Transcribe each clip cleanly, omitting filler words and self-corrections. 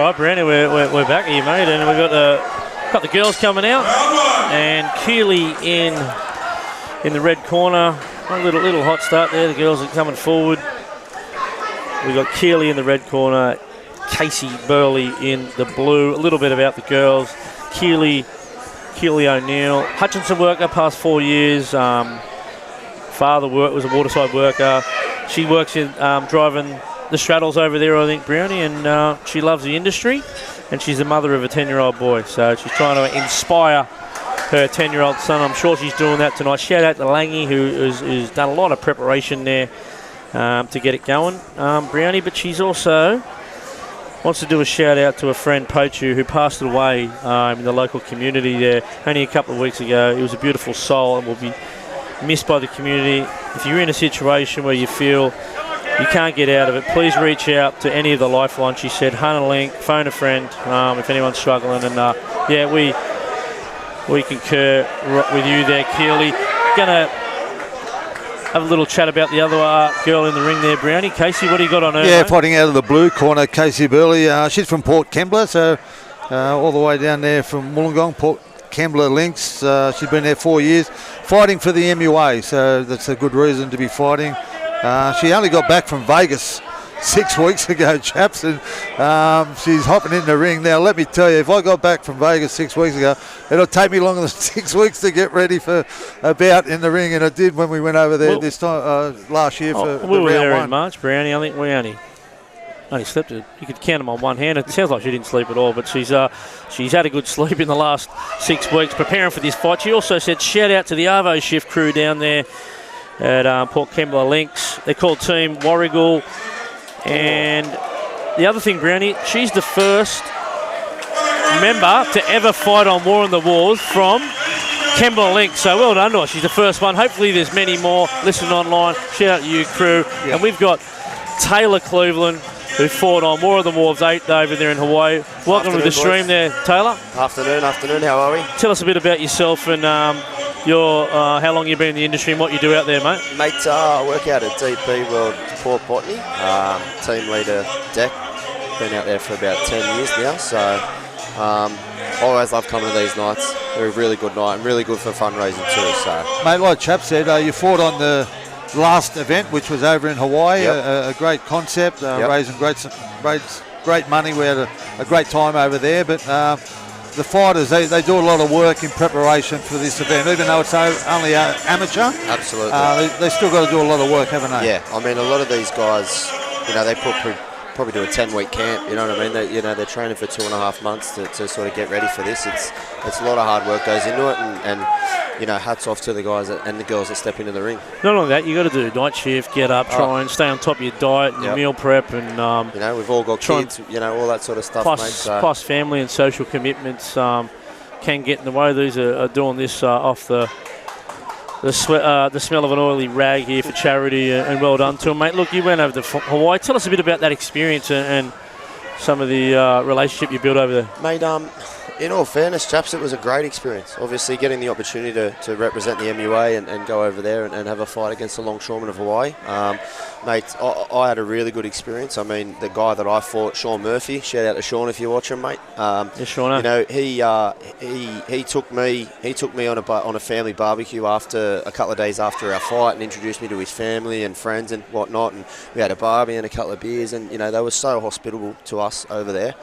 right, Brownie, we're back here, mate, and we've got the girls coming out, and Keely in the red corner. A little hot start there. The girls are coming forward. We've got Keely in the red corner, Casey Burley in the blue. A little bit about the girls. Keely O'Neill, Hutchinson worker, past 4 years. Father was a waterside worker. She works in driving the straddles over there, I think, Brownie, and she loves the industry, and she's the mother of a 10-year-old boy, so she's trying to inspire her 10-year-old son. I'm sure she's doing that tonight. Shout out to Langy, who's done a lot of preparation there to get it going, Brownie, but she's also wants to do a shout out to a friend, Pochu, who passed away in the local community there only a couple of weeks ago. He was a beautiful soul and will be missed by the community. If you're in a situation where you feel you can't get out of it, please reach out to any of the lifelines. She said, Hunter Link, phone a friend if anyone's struggling. And yeah, we concur with you there, Keely. Gonna have a little chat about the other girl in the ring there, Brownie. Casey, what do you got on her? Yeah, mate? Fighting out of the blue corner, Casey Burley. She's from Port Kembla, so all the way down there from Wollongong, Port Kembla Links. She's been there 4 years, fighting for the MUA, so that's a good reason to be fighting. She only got back from Vegas 6 weeks ago, chaps, and she's hopping in the ring. Now, let me tell you, if I got back from Vegas 6 weeks ago, it'll take me longer than 6 weeks to get ready for a bout in the ring, and it did when we went over there this time last year for we the were round there one. in March, Brownie. I think we only slept it. You could count them on one hand. It sounds like she didn't sleep at all, but she's had a good sleep in the last 6 weeks preparing for this fight. She also said shout out to the Arvo Shift crew down there at Port Kembla Links. They're called Team Warrigal. And the other thing, Brownie, she's the first member to ever fight on War on the Walls from Kembla Links. So well done to her. She's the first one. Hopefully there's many more. Listen online. Shout out to you, crew. Yep. And we've got Taylor Cleveland, who fought on War of the Wolves 8th over there in Hawaii. Welcome to the stream there, Taylor. Afternoon. How are we? Tell us a bit about yourself and how long you've been in the industry and what you do out there, mate. Mate, I work out at DP World Port Botany, team leader Deck. Been out there for about 10 years now, so always love coming to these nights. They're a really good night and really good for fundraising too. So, Mate, like Chap said, you fought on the last event, which was over in Hawaii. Yep. A great concept, raising great money. We had a great time over there, but the fighters, they do a lot of work in preparation for this event, even though it's only amateur. Absolutely. They still got to do a lot of work, haven't they? Yeah, I mean, a lot of these guys, they probably do a 10-week camp, you know what I mean? They're training for 2.5 months to sort of get ready for this. It's a lot of hard work goes into it, and hats off to the guys and the girls that step into the ring. Not only that, you got to do night shift, get up, try and stay on top of your diet and your meal prep, and we've all got kids, all that sort of stuff. Plus family and social commitments can get in the way. These are doing this off the smell of an oily rag here for charity, and well done to them, mate. Look, you went over to Hawaii. Tell us a bit about that experience and some of the relationship you built over there. Mate, in all fairness, chaps, it was a great experience. Obviously, getting the opportunity to represent the MUA and go over there and have a fight against the longshoremen of Hawaii. Mate, I had a really good experience. I mean, the guy that I fought, Sean Murphy, shout out to Sean if you're watching, mate. Yes, Sean. He took me on a family barbecue after a couple of days after our fight and introduced me to his family and friends and whatnot. And we had a barbie and a couple of beers, and they were so hospitable to us over there.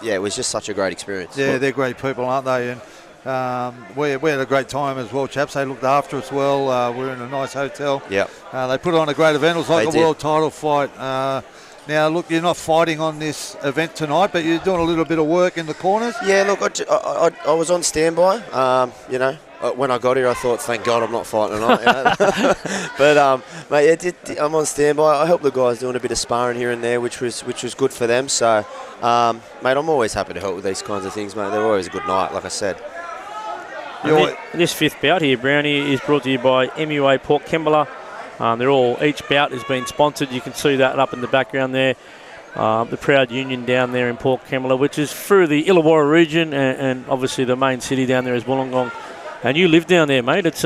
It was just such a great experience. Yeah, they're great people, aren't they? And we had a great time as well, chaps. They looked after us well. We were in a nice hotel. Yeah. They put on a great event. It was like a world title fight. Now, look, you're not fighting on this event tonight, but you're doing a little bit of work in the corners. Yeah, look, I was on standby. When I got here, I thought, thank God I'm not fighting tonight. But, mate, I'm on standby. I helped the guys doing a bit of sparring here and there, which was good for them. So, mate, I'm always happy to help with these kinds of things, mate. They're always a good night, like I said. This fifth bout here, Brownie, is brought to you by MUA Port Kembla. Each bout has been sponsored. You can see that up in the background there. The proud union down there in Port Kembla, which is through the Illawarra region, and obviously the main city down there is Wollongong. And you live down there, mate. It's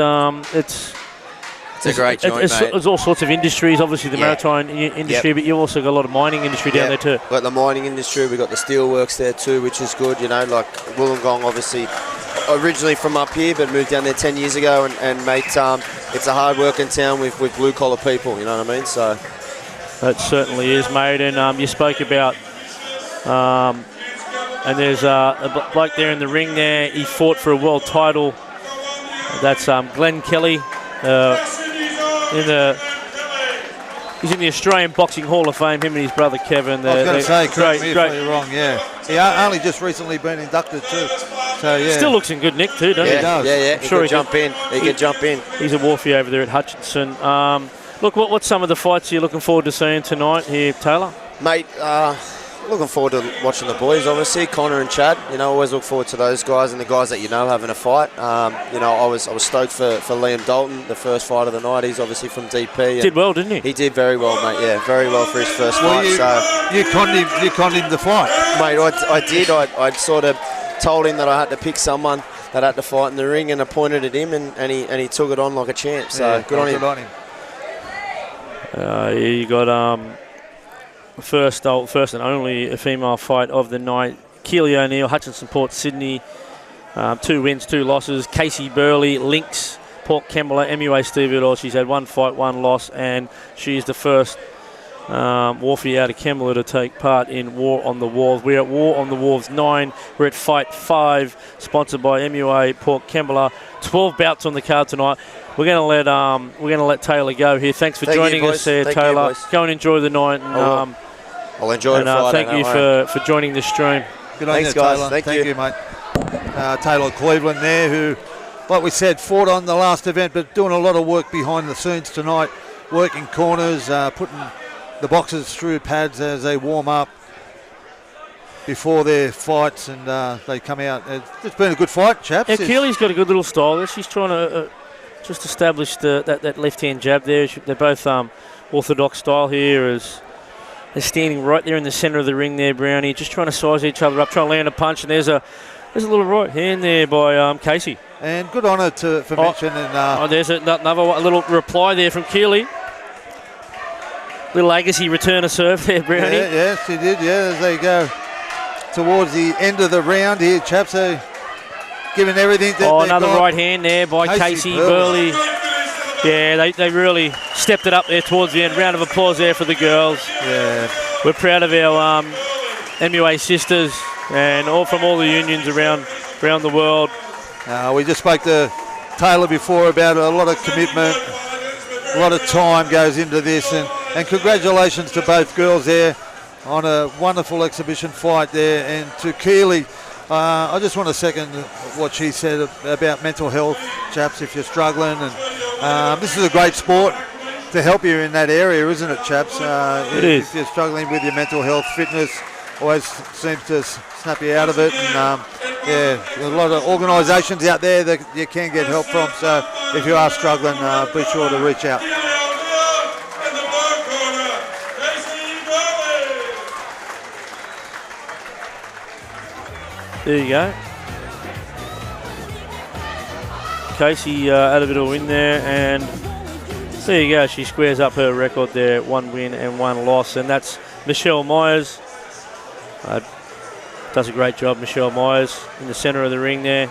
It's a great joint, mate. There's all sorts of industries, obviously the Yeah. maritime industry, but you've also got a lot of mining industry down there too. We've got the mining industry, we've got the steelworks there too, which is good, you know, like Wollongong obviously originally from up here but moved down there 10 years ago and mate, it's a hard working town with blue collar people, you know what I mean? So That certainly is, mate. And you spoke about, and there's a bloke there in the ring there, he fought for a world title. That's Glenn Kelly. He's in the Australian Boxing Hall of Fame, him and his brother Kevin. I was going to say, correct me if you're wrong, yeah. He only just recently been inducted too. So, yeah. Still looks in good nick too, doesn't he? He does. Yeah. He Sure can jump in. He can jump in. He's a Wharfie over there at Hutchinson. Look, what's some of the fights you're looking forward to seeing tonight here, Taylor? Mate, looking forward to watching the boys, obviously, Connor and Chad. You know, always look forward to those guys and the guys that you know having a fight. You know, I was stoked for Liam Dalton, the first fight of the night. He's obviously from DP. Did well, didn't he? He did very well, mate. Yeah, very well for his first Well, fight. you conned him to fight. Mate, I did. I'd sort of told him that I had to pick someone that had to fight in the ring, and I pointed at him, and he took it on like a champ. So Yeah, good on him. You got first and only female fight of the night. Keely O'Neill, Hutchinson Port Sydney, 2 wins, 2 losses. Casey Burley, Lynx, Port Kembla, MUA Stevedore. She's had 1 fight, 1 loss, and she's the first Wharfie out of Kembla to take part in War on the Wharves. We're at War on the Wharves 9. We're at Fight 5, sponsored by MUA Port Kembla. 12 bouts on the card tonight. We're going to let Taylor go here. Thanks for joining us here, Taylor. Go and enjoy the night. And, I'll enjoy it. Thank you for joining the stream. Good on Thanks, you, guys. Taylor. Thank you, mate. Taylor Cleveland there, who, like we said, fought on the last event, but doing a lot of work behind the scenes tonight, working corners, putting the boxers through pads as they warm up before their fights, and they come out. It's been a good fight, chaps. Yeah, Keely's got a good little style there. She's trying to just establish that left-hand jab there. They're both orthodox style here. As they're standing right there in the centre of the ring there, Brownie, just trying to size each other up, trying to land a punch, and there's a little right hand there by Casey. And good honour for mention. And there's another little reply there from Keely. Little Agassi return a serve there, Brownie. Yes, he did. Yeah, there you go. Towards the end of the round here, chaps. Giving everything that they've another got. right hand there by Casey Burley. Yeah, they really stepped it up there towards the end. Round of applause there for the girls. Yeah. We're proud of our MUA sisters and all from all the unions around the world. We just spoke to Taylor before about a lot of commitment, a lot of time goes into this, and congratulations to both girls there on a wonderful exhibition fight there. And to Keely, I just want to second what she said about mental health, chaps, if you're struggling. And this is a great sport to help you in that area, isn't it, chaps? It is. If you're struggling with your mental health, fitness always seems to snap you out of it. And a lot of organisations out there that you can get help from. So if you are struggling, be sure to reach out. There you go. Casey had a bit of a win there, and there you go. She squares up her record there, 1 win and 1 loss, and that's Michelle Myers. Does a great job, Michelle Myers, in the centre of the ring there.